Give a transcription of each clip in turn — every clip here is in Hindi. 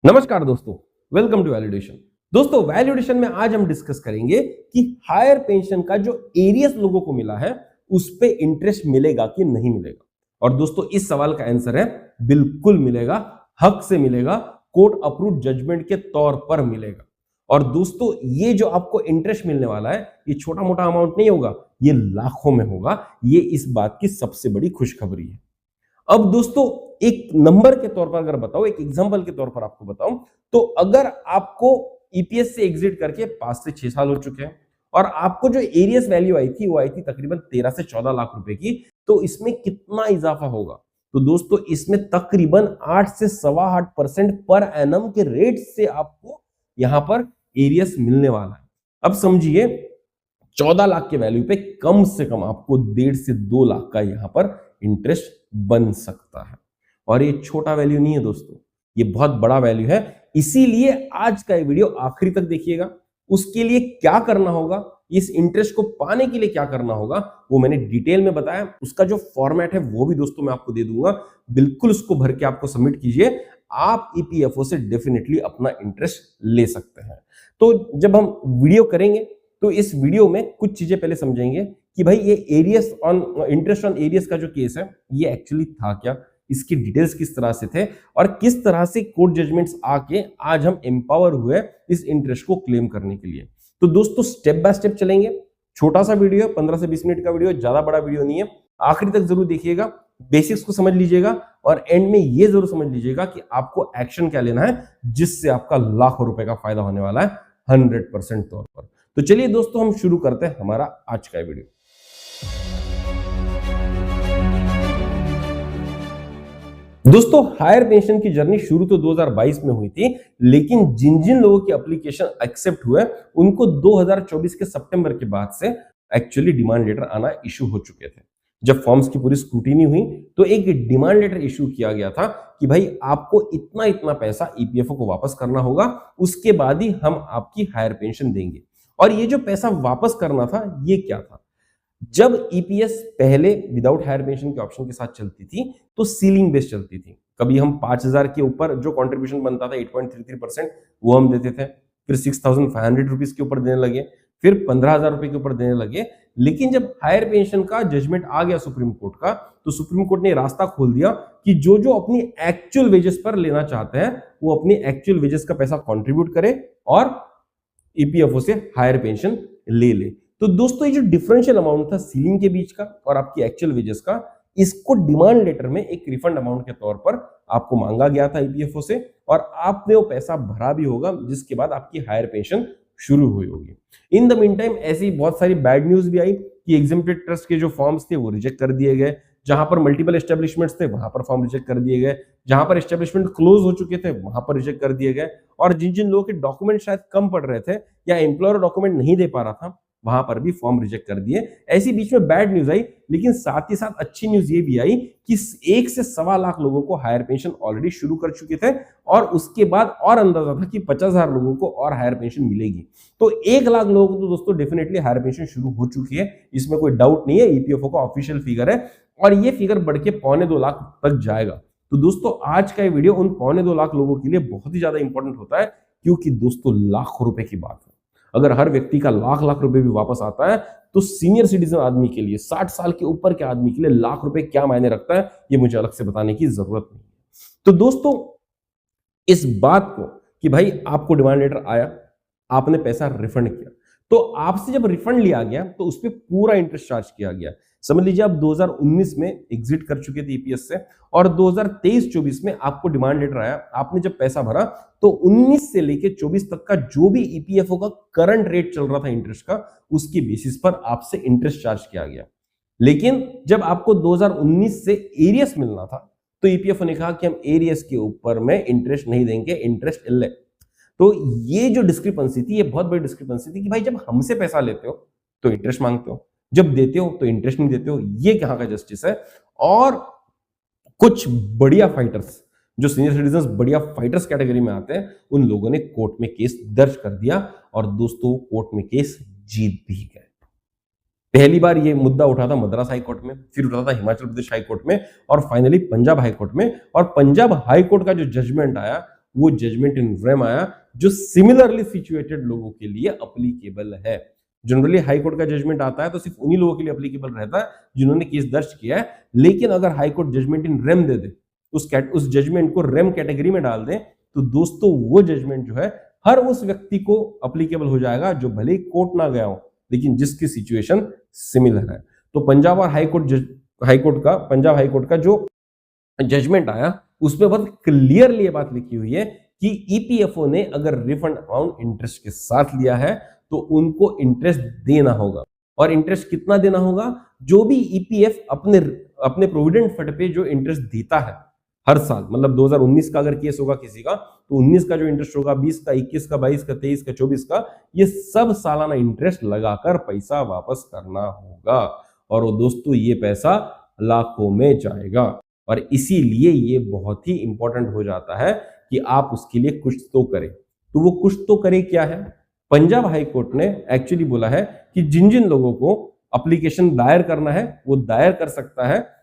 नमस्कार दोस्तों, वेलकम टू वैलिडेशन। दोस्तों, वैलिडेशन में आज हम डिस्कस करेंगे कि हायर पेंशन का जो एरियस लोगों को मिला है उस पे इंटरेस्ट मिलेगा कि नहीं मिलेगा। और दोस्तों, इस सवाल का आंसर है बिल्कुल मिलेगा, हक से मिलेगा, कोर्ट अप्रूव जजमेंट के तौर पर मिलेगा। और दोस्तों, ये जो आपको इंटरेस्ट मिलने वाला है ये छोटा मोटा अमाउंट नहीं होगा, ये लाखों में होगा। ये इस बात की सबसे बड़ी खुशखबरी है। अब दोस्तों, एक नंबर के तौर पर अगर बताओ, एक एग्जांपल के तौर पर आपको बताऊं, तो अगर आपको ईपीएस से एग्जिट करके 5 से 6 साल हो चुके हैं और आपको जो एरियस वैल्यू आई थी वो आई थी तकरीबन 13 से 14 लाख रुपए की, तो इसमें कितना इजाफा होगा? तो दोस्तों, इसमें तकरीबन 8 से 8.25% पर एनम के रेट से आपको यहां पर एरियस मिलने वाला है। अब समझिए, 14 लाख के वैल्यू पे कम से कम आपको 1.5 से 2 लाख का यहां पर इंटरेस्ट बन सकता है। और ये छोटा वैल्यू नहीं है दोस्तों, ये बहुत बड़ा वैल्यू है। इसीलिए आज का ये वीडियो आखिरी तक देखिएगा। उसके लिए क्या करना होगा, इस इंटरेस्ट को पाने के लिए क्या करना होगा, वो मैंने डिटेल में बताया। उसका जो फॉर्मेट है वो भी दोस्तों मैं आपको दे दूंगा, बिल्कुल उसको भर के आपको सबमिट कीजिए। आप ईपीएफओ से डेफिनेटली अपना इंटरेस्ट ले सकते हैं। तो जब हम वीडियो करेंगे तो इस वीडियो में कुछ चीजें पहले समझेंगे कि भाई ये arrears on interest on arrears का जो केस है ये एक्चुअली था क्या, इसकी डिटेल्स किस तरह से थे और किस तरह से कोर्ट जजमेंट्स आके आज हम एम्पावर हुए इस इंटरेस्ट को क्लेम करने के लिए। तो दोस्तों, स्टेप बाय स्टेप चलेंगे। छोटा सा वीडियो है, 15 से 20 मिनट का वीडियो, ज्यादा बड़ा वीडियो नहीं है। आखिरी तक जरूर देखिएगा, बेसिक्स को समझ लीजिएगा और एंड में ये जरूर समझ लीजिएगा कि आपको एक्शन क्या लेना है जिससे आपका लाखों रुपए का फायदा होने वाला है 100% तौर पर। तो चलिए दोस्तों, हम शुरू करते हैं हमारा आज का वीडियो। दोस्तों, हायर पेंशन की जर्नी शुरू तो 2022 में हुई थी, लेकिन जिन जिन लोगों की एप्लीकेशन एक्सेप्ट हुए उनको 2024 के सितंबर के बाद से एक्चुअली डिमांड लेटर आना इशू हो चुके थे। जब फॉर्म्स की पूरी स्क्रूटिनी हुई तो एक डिमांड लेटर इशू किया गया था कि भाई आपको इतना इतना पैसा ईपीएफओ को वापस करना होगा, उसके बाद ही हम आपकी हायर पेंशन देंगे। और ये जो पैसा वापस करना था ये क्या था? जब ईपीएस पहले विदाउट हायर पेंशन के ऑप्शन के साथ चलती थी तो सीलिंग बेस्ड चलती थी। कभी हम 5000 के ऊपर जो कंट्रीब्यूशन बनता था 8.33% वो हम देते थे, फिर 6500 रुपीज के ऊपर देने लगे, फिर 15,000 रुपए के ऊपर देने लगे। लेकिन जब हायर पेंशन का जजमेंट आ गया सुप्रीम कोर्ट का, तो सुप्रीम कोर्ट ने रास्ता खोल दिया कि जो जो अपनी एक्चुअल वेजेस पर लेना चाहते हैं वो अपनी एक्चुअल वेजेस का पैसा कंट्रीब्यूट करे और ईपीएफओ से हायर पेंशन ले ले। तो दोस्तों, ये जो डिफरेंशियल अमाउंट था सीलिंग के बीच का और आपकी एक्चुअल वेजेस का, इसको डिमांड लेटर में एक रिफंड अमाउंट के तौर पर आपको मांगा गया था ईपीएफओ से और आपने वो पैसा भरा भी होगा, जिसके बाद आपकी हायर पेंशन शुरू हुई होगी। इन द मीन टाइम ऐसी बहुत सारी बैड न्यूज भी आई कि एग्जेम्प्टेड ट्रस्ट के जो फॉर्म्स थे वो रिजेक्ट कर दिए गए। जहां पर मल्टीपल एस्टेब्लिशमेंट्स थे वहां पर फॉर्म रिजेक्ट कर दिए गए, जहां पर एस्टेब्लिशमेंट क्लोज हो चुके थे वहां पर रिजेक्ट कर दिए गए, और जिन जिन लोगों के डॉक्यूमेंट शायद कम पड़ रहे थे या एम्प्लॉयर डॉक्यूमेंट नहीं दे पा रहा था वहां पर भी फॉर्म रिजेक्ट कर दिए। ऐसी बीच में बैड न्यूज आई, लेकिन साथ ही साथ अच्छी न्यूज ये भी आई कि 1 से 1.25 लाख लोगों को हायर पेंशन ऑलरेडी शुरू कर चुके थे और उसके बाद और अंदाजा था कि 50,000 लोगों को और हायर पेंशन मिलेगी। तो 1 लाख लोगों को तो दोस्तों डेफिनेटली हायर पेंशन शुरू हो चुकी है, इसमें कोई डाउट नहीं है। ईपीएफओ का ऑफिशियल फिगर है और ये फिगर बढ़ के 1.25 लाख तक जाएगा। तो दोस्तों, आज का ये वीडियो उन 1.25 लाख लोगों के लिए बहुत ही ज्यादा इंपॉर्टेंट होता है, क्योंकि दोस्तों लाखों रुपए की बात है। अगर हर व्यक्ति का लाख लाख रुपए भी वापस आता है तो सीनियर सिटीजन आदमी के लिए, 60 साल के ऊपर के आदमी के लिए लाख रुपए क्या मायने रखता है, ये मुझे अलग से बताने की जरूरत नहीं है। तो दोस्तों, इस बात को कि भाई आपको डिमांड लेटर आया, आपने पैसा रिफंड किया, तो आपसे जब रिफंड लिया गया तो उस पर पूरा इंटरेस्ट चार्ज किया गया। समझ लीजिए आप 2019 में एग्जिट कर चुके थे ईपीएस से और 2023-24 में आपको डिमांड लेटर आया, आपने जब पैसा भरा तो 19 से लेके 24 तक का जो भी ईपीएफओ का करंट रेट चल रहा था इंटरेस्ट का, उसकी बेसिस पर आपसे इंटरेस्ट चार्ज किया गया। लेकिन जब आपको 2019 से एरियस मिलना था तो ईपीएफओ ने कहा कि हम एरियस के ऊपर में इंटरेस्ट नहीं देंगे, इंटरेस्ट इल्ले। तो ये जो डिस्क्रिपेंसी थी, ये बहुत बड़ी डिस्क्रिपेंसी थी कि भाई जब हमसे पैसा लेते हो तो इंटरेस्ट मांगते हो, जब देते हो तो इंटरेस्ट नहीं देते हो। ये कहां का जस्टिस है? और कुछ बढ़िया फाइटर्स, जो सीनियर सिटीजन्स बढ़िया फाइटर्स कैटेगरी में आते हैं, उन लोगों ने कोर्ट में केस दर्ज कर दिया और दोस्तों कोर्ट में केस जीत भी गए। पहली बार ये मुद्दा उठा था मद्रास हाई कोर्ट में, फिर उठा था हिमाचल प्रदेश हाई कोर्ट में और फाइनली पंजाब हाई कोर्ट में। और पंजाब हाई कोर्ट का जो जजमेंट आया वो जजमेंट इन रेम आया जो सिमिलरली सिचुएटेड लोगों के लिए अप्लीकेबल है। जनरली हाई कोर्ट का जजमेंट आता है तो सिर्फ उन्हीं लोगों के लिए अप्लीकेबल रहता है जिन्होंने केस दर्ज किया है, लेकिन अगर high court judgement in rem दे दे, उस जजमेंट को रेम कैटेगरी में डाल दे, तो दोस्तों वो जजमेंट जो है हर उस व्यक्ति को अप्लीकेबल हो जाएगा जो भले ही कोर्ट ना गया हो लेकिन जिसकी सिचुएशन सिमिलर है। तो पंजाब हाई कोर्ट का जो जजमेंट आया उसमें बहुत क्लियरली ये बात लिखी हुई है कि ईपीएफओ ने अगर रिफंड अमाउंट इंटरेस्ट के साथ लिया है तो उनको इंटरेस्ट देना होगा। और इंटरेस्ट कितना देना होगा? जो भी ईपीएफ अपने प्रोविडेंट फंड पे जो इंटरेस्ट देता है हर साल, मतलब 2019 का अगर केस होगा किसी का तो 19 का जो इंटरेस्ट होगा, 20 का, 21 का, 22 का, 23 का, 24 का, ये सब सालाना इंटरेस्ट लगाकर पैसा वापस करना होगा। और वो दोस्तों ये पैसा लाखों में जाएगा और इसीलिए ये बहुत ही इंपॉर्टेंट हो जाता है कि आप उसके लिए कुछ तो करें। तो वो कुछ तो करें क्या है? पंजाब हाई कोर्ट ने एक्चुअली बोला है कि जिन जिन लोगों को एप्लीकेशन दायर करना है वो दायर कर सकता है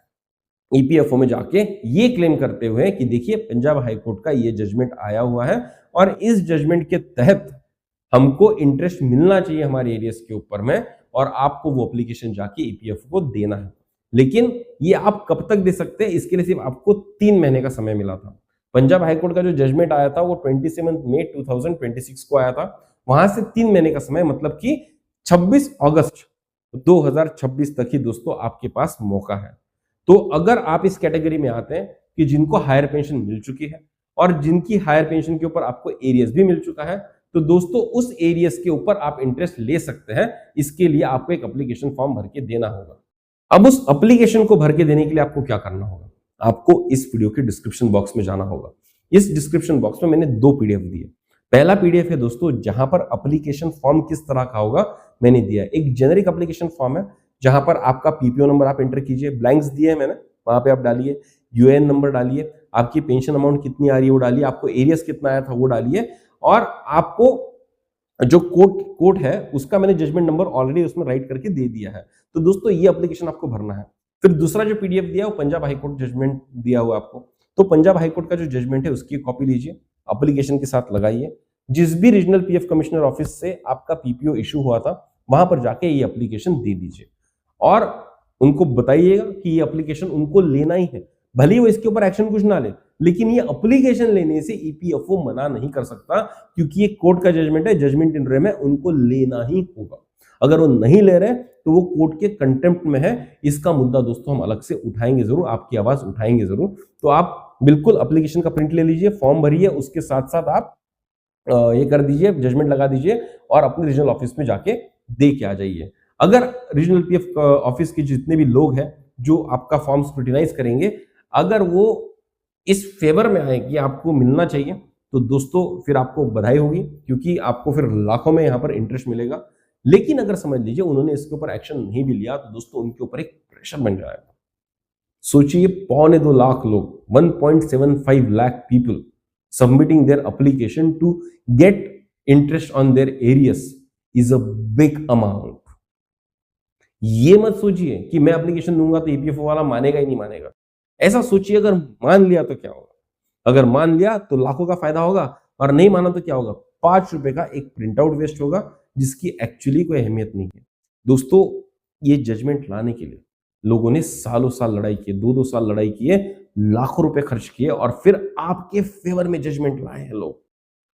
ईपीएफओ में जाके, ये क्लेम करते हुए कि देखिए पंजाब हाई कोर्ट का ये जजमेंट आया हुआ है और इस जजमेंट के तहत हमको इंटरेस्ट मिलना चाहिए हमारे एरियाज के ऊपर में और आपको वो एप्लीकेशन जाके ईपीएफओ को देना है। लेकिन ये आप कब तक दे सकते हैं? इसके लिए सिर्फ आपको 3 महीने का समय मिला था। पंजाब हाई कोर्ट का जो जजमेंट आया था वो 27 मई 2026 को आया था। वहां से 3 महीने का समय, मतलब कि 26 अगस्त 2026 तक ही दोस्तों आपके पास मौका है। तो अगर आप इस कैटेगरी में आते हैं कि जिनको हायर पेंशन मिल चुकी है और जिनकी हायर पेंशन के ऊपर आपको एरियस भी मिल चुका है, तो दोस्तों उस एरियस के ऊपर आप इंटरेस्ट ले सकते हैं। इसके लिए आपको एक एप्लीकेशन फॉर्म भर के देना होगा। अब उस एप्लीकेशन को भर के देने के लिए आपको क्या करना होगा? आपको इस वीडियो के डिस्क्रिप्शन बॉक्स में जाना होगा। इस डिस्क्रिप्शन बॉक्स में मैंने 2 पीडीएफ दिए। पहला पीडीएफ है दोस्तों जहां पर एप्लीकेशन फॉर्म किस तरह का होगा मैंने दिया। एक जेनेरिक एप्लीकेशन फॉर्म है जहां पर आपका पीपीओ नंबर आप एंटर कीजिए, ब्लैंक्स दिए हैं मैंने, वहां पे आप डालिए, यूएएन नंबर डालिए, आपकी पेंशन अमाउंट कितनी आ रही है वो डालिए, आपको एरियस कितना आया था वो डालिए, और आपको जो कोर्ट है उसका मैंने जजमेंट नंबर ऑलरेडी उसमें राइट करके दे दिया है। तो दोस्तों ये एप्लीकेशन आपको भरना है। फिर दूसरा जो पीडीएफ दिया वो पंजाब हाई कोर्ट जजमेंट दिया हुआ आपको। तो पंजाब हाई कोर्ट का जो जजमेंट है उसकी कॉपी लीजिए, एप्लीकेशन के साथ लगाइए। जिस भी रीजनल पीएफ कमिश्नर ऑफिस से आपका पीपीओ इशू हुआ था वहां पर जाके ये एप्लीकेशन दे दीजिए और उनको बताइएगा कि ये एप्लीकेशन उनको लेना ही है। भले ही वो इसके ऊपर एक्शन कुछ ना ले, लेकिन ये एप्लीकेशन लेने से ईपीएफओ मना नहीं कर सकता क्योंकि ये कोर्ट का जजमेंट है, जजमेंट इन रेम है, उनको लेना ही होगा। अगर वो नहीं ले रहे तो वो कोर्ट के कंटेम्प्ट में है। इसका मुद्दा दोस्तों हम अलग से उठाएंगे जरूर, आपकी आवाज उठाएंगे जरूर। तो आप बिल्कुल एप्लीकेशन का प्रिंट ले लीजिए, फॉर्म भरिए, उसके साथ साथ आप ये कर दीजिए, जजमेंट लगा दीजिए और अपने रीजनल ऑफिस में जाके दे के आ जाइए। अगर रीजनल पीएफ ऑफिस के जितने भी लोग हैं जो आपका फॉर्म स्क्रूटिनाइज करेंगे, अगर वो इस फेवर में आए कि आपको मिलना चाहिए, तो दोस्तों फिर आपको बधाई होगी क्योंकि आपको फिर लाखों में यहाँ पर इंटरेस्ट मिलेगा। लेकिन अगर समझ लीजिए उन्होंने इसके ऊपर एक्शन नहीं भी लिया तो दोस्तों उनके ऊपर एक प्रेशर बन जाएगा। सोचिए 2.25 लाख लोग, 1.75 lakh people submitting their application to get interest on their arrears is a big amount. ये मत सोचिए कि मैं एप्लीकेशन दूंगा तो ईपीएफओ वाला मानेगा ही नहीं मानेगा। ऐसा सोचिए अगर मान लिया तो क्या होगा? अगर मान लिया तो लाखों का फायदा होगा और नहीं माना तो क्या होगा? 5 रुपए का एक प्रिंट आउट वेस्ट होगा जिसकी एक्चुअली कोई अहमियत नहीं है। दोस्तों ये जजमेंट लाने के लिए लोगों ने सालों साल लड़ाई की, 2-2 साल लड़ाई किए, लाखों रुपए खर्च किए और फिर आपके फेवर में जजमेंट लाए हैं लोग।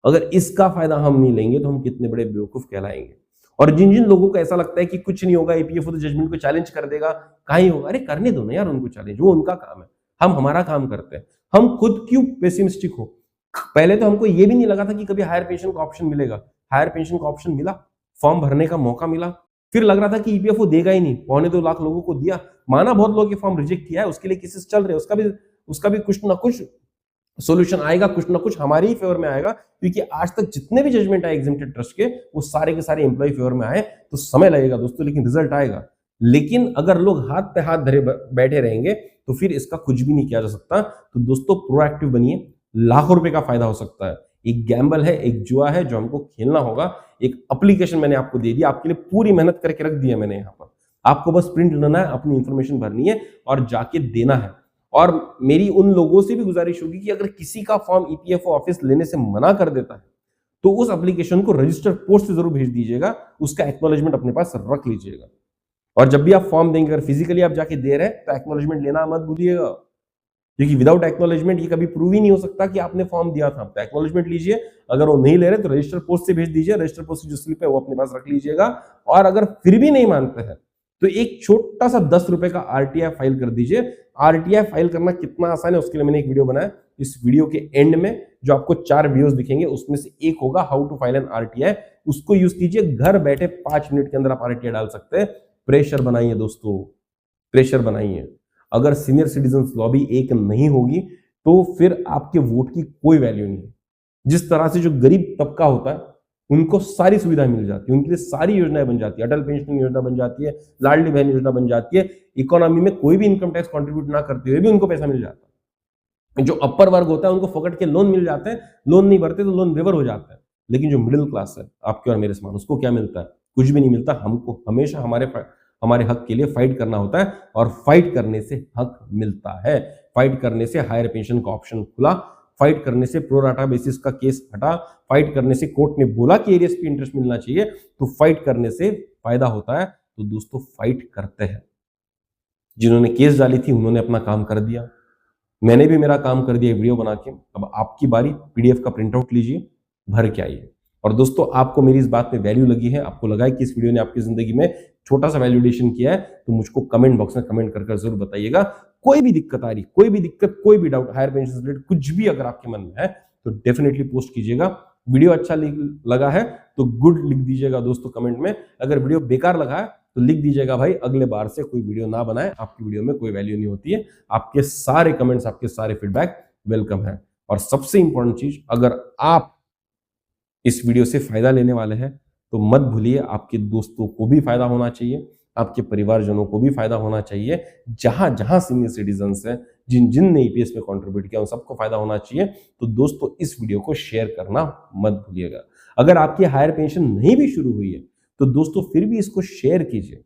अगर इसका फायदा हम नहीं लेंगे तो हम कितने बड़े बेवकूफ कहलाएंगे। और जिन जिन लोगों को ऐसा लगता है कि कुछ नहीं होगा, ईपीएफओ तो जजमेंट को चैलेंज कर देगा, कहीं होगा, अरे करने दो ना यार उनको चैलेंज, वो उनका काम है, हम हमारा काम करते हैं। हम खुद क्यों पेसिमिस्टिक हो? पहले तो हमको ये भी नहीं लगा था कि कभी हायर पेंशन का ऑप्शन मिलेगा। हायर पेंशन का ऑप्शन मिला, फॉर्म भरने का मौका मिला, फिर लग रहा था कि ईपीएफओ देगा ही नहीं, 2.25 लाख लोगों को दिया, माना बहुत लोगों के फॉर्म रिजेक्ट किया है, उसके लिए केसेस चल रहे हैं, उसका भी कुछ ना कुछ सॉल्यूशन आएगा, कुछ ना कुछ हमारे ही फेवर में आएगा क्योंकि आज तक जितने भी जजमेंट आए एग्जेम्प्टेड ट्रस्ट के वो सारे के सारे एम्प्लॉय फेवर में आए। तो समय लगेगा दोस्तों लेकिन रिजल्ट आएगा। लेकिन अगर लोग हाथ पे हाथ धरे बैठे रहेंगे तो फिर इसका कुछ भी नहीं किया जा सकता। तो दोस्तों प्रोएक्टिव बनिए, लाखों रुपए का फायदा हो सकता है। एक गैम्बल है, एक जुआ है जो हमको खेलना होगा। एक एप्लीकेशन मैंने आपको दे दिया, आपके लिए पूरी मेहनत करके रख दिया मैंने यहाँ पर। आपको बस प्रिंट लेना है, अपनी इंफॉर्मेशन भरनी है और जाके देना है। और मेरी उन लोगों से भी गुजारिश होगी कि अगर किसी का फॉर्म ईपीएफओ ऑफिस लेने से मना कर देता है तो उस एप्लीकेशन को रजिस्टर्ड पोस्ट से जरूर भेज दीजिएगा, उसका एक्नॉलेजमेंट अपने पास रख लीजिएगा। और जब भी आप फॉर्म देंगे, अगर फिजिकली आप जाके दे रहे हैं तो एक्नॉलेजमेंट लेना मत भूलिएगा, क्योंकि विदाउट एक्नॉलेजमेंट ये कभी प्रूव ही नहीं हो सकता कि आपने फॉर्म दिया था। तो एक्नॉलेजमेंट लीजिए, अगर वो नहीं ले रहे तो रजिस्टर पोस्ट से भेज दीजिए, रजिस्टर पोस्ट की जो स्लिप है वो अपने पास रख लीजिएगा। और अगर फिर भी नहीं मानते हैं तो एक छोटा सा 10 रुपए का आरटीआई फाइल कर दीजिए। आरटीआई फाइल करना कितना आसान है उसके लिए मैंने एक वीडियो बनाया। इस वीडियो के एंड में जो आपको 4 वीडियोस दिखेंगे उसमें से एक होगा how to file an RTI, उसको यूज कीजिए। घर बैठे 5 मिनट के अंदर आप आरटीआई डाल सकते हैं। प्रेशर बनाइए दोस्तों, प्रेशर बनाइए। अगर सीनियर सिटीजन लॉबी एक नहीं होगी तो फिर आपके वोट की कोई वैल्यू नहीं है। जिस तरह से जो गरीब तबका होता है उनको सारी सुविधाएं मिल जाती है, उनके लिए सारी योजनाएं बन जाती है, अटल पेंशन योजना बन जाती है, लाडली बहन योजना बन जाती है, इकोनॉमी में कोई भी इनकम टैक्स कंट्रीब्यूट ना करते हुए भी उनको पैसा मिल जाता है। जो अपर वर्ग होता है उनको फोकट के लोन मिल जाते हैं, लोन नहीं भरते तो लोन रिवर हो जाता है। लेकिन जो मिडिल क्लास है आपके और मेरे समान, उसको क्या मिलता है? कुछ भी नहीं मिलता। हमको हमेशा हमारे हक के लिए फाइट करना होता है, और फाइट करने से हक मिलता है। फाइट करने से हायर पेंशन का ऑप्शन खुला, फाइट करने से प्रोराटा बेसिस का केस हटा, फाइट करने से कोर्ट ने बोला कि एरियस पे इंटरेस्ट मिलना चाहिए, तो फाइट करने से फायदा होता है। तो दोस्तों फाइट करते हैं। जिन्होंने केस डाली थी उन्होंने अपना काम कर दिया, मैंने भी मेरा काम कर दिया वीडियो बना के। अब आपकी बारी, पीडीएफ का प्रिंट आउट लीजिए, भर के आइए। और दोस्तों आपको मेरी इस बात में वैल्यू लगी है, आपको लगा है कि इस वीडियो ने आपकी जिंदगी में छोटा सा वैल्यूडेशन किया है, तो मुझको कमेंट बॉक्स में कमेंट कर जरूर बताइएगा। कोई भी दिक्कत आ रही, कोई भी दिक्कत, कोई भी डाउट हायर पेंशन से रिलेटेड कुछ भी अगर आपके मन में है तो डेफिनेटली पोस्ट कीजिएगा। वीडियो अच्छा लगा है तो गुड लिख दीजिएगा दोस्तों कमेंट में। अगर वीडियो बेकार लगा है तो लिख दीजिएगा भाई अगले बार से कोई वीडियो ना बनाए, आपकी वीडियो में कोई वैल्यू नहीं होती है। आपके सारे कमेंट्स, आपके सारे फीडबैक वेलकम है। और सबसे इंपॉर्टेंट चीज, अगर आप इस वीडियो से फायदा लेने वाले हैं तो मत भूलिए आपके दोस्तों को भी फायदा होना चाहिए, आपके परिवारजनों को भी फायदा होना चाहिए। जहां जहां सीनियर सिटीजन्स हैं, जिन जिन ने ईपीएस में कंट्रीब्यूट किया, उन सबको फायदा होना चाहिए। तो दोस्तों इस वीडियो को शेयर करना मत भूलिएगा। अगर आपकी हायर पेंशन नहीं भी शुरू हुई है तो दोस्तों फिर भी इसको शेयर कीजिए,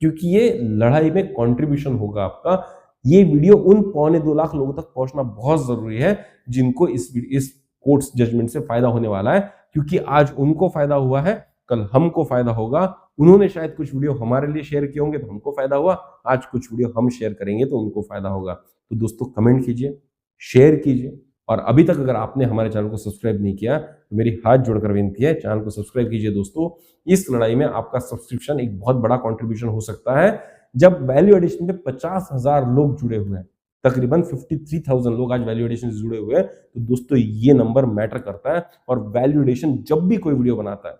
क्योंकि ये लड़ाई में कंट्रीब्यूशन होगा आपका। ये वीडियो उन 1.25 लाख लोगों तक पहुंचना बहुत जरूरी है जिनको इस कोर्ट्स जजमेंट से फायदा होने वाला है, क्योंकि आज उनको फायदा हुआ है, कल हमको फायदा होगा। उन्होंने शायद कुछ वीडियो हमारे लिए शेयर किए होंगे तो हमको फायदा हुआ, आज कुछ वीडियो हम शेयर करेंगे तो उनको फायदा होगा। तो दोस्तों कमेंट कीजिए, शेयर कीजिए, और अभी तक अगर आपने हमारे चैनल को सब्सक्राइब नहीं किया तो मेरी हाथ जोड़कर विनती है, चैनल को सब्सक्राइब कीजिए दोस्तों। इस लड़ाई में आपका सब्सक्रिप्शन एक बहुत बड़ा कंट्रीब्यूशन हो सकता है। जब वैल्यू एडिशन में 50,000 लोग जुड़े हुए हैं, तकरीबन 53,000 लोग आज वैल्यू एडिशन से जुड़े हुए हैं, तो दोस्तों ये नंबर मैटर करता है। और वैल्यू एडिशन जब भी कोई वीडियो बनाता है,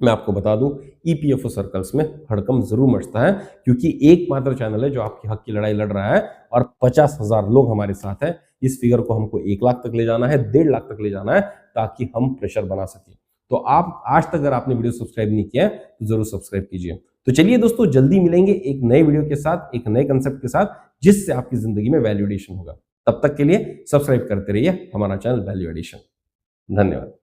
मैं आपको बता दूं, ईपीएफओ सर्कल्स में हड़कंप जरूर मचता है, क्योंकि एकमात्र चैनल है जो आपके हक की लड़ाई लड़ रहा है, और 50,000 लोग हमारे साथ हैं। इस फिगर को हमको 1 लाख तक ले जाना है, 1.5 लाख तक ले जाना है, ताकि हम प्रेशर बना सके। तो आप आज तक अगर आपने वीडियो सब्सक्राइब नहीं किया है तो जरूर सब्सक्राइब कीजिए। तो चलिए दोस्तों, जल्दी मिलेंगे एक नए वीडियो के साथ, एक नए कंसेप्ट के साथ, जिससे आपकी जिंदगी में वैल्यू एडिशन होगा। तब तक के लिए सब्सक्राइब करते रहिए हमारा चैनल वैल्यू एडिशन। धन्यवाद।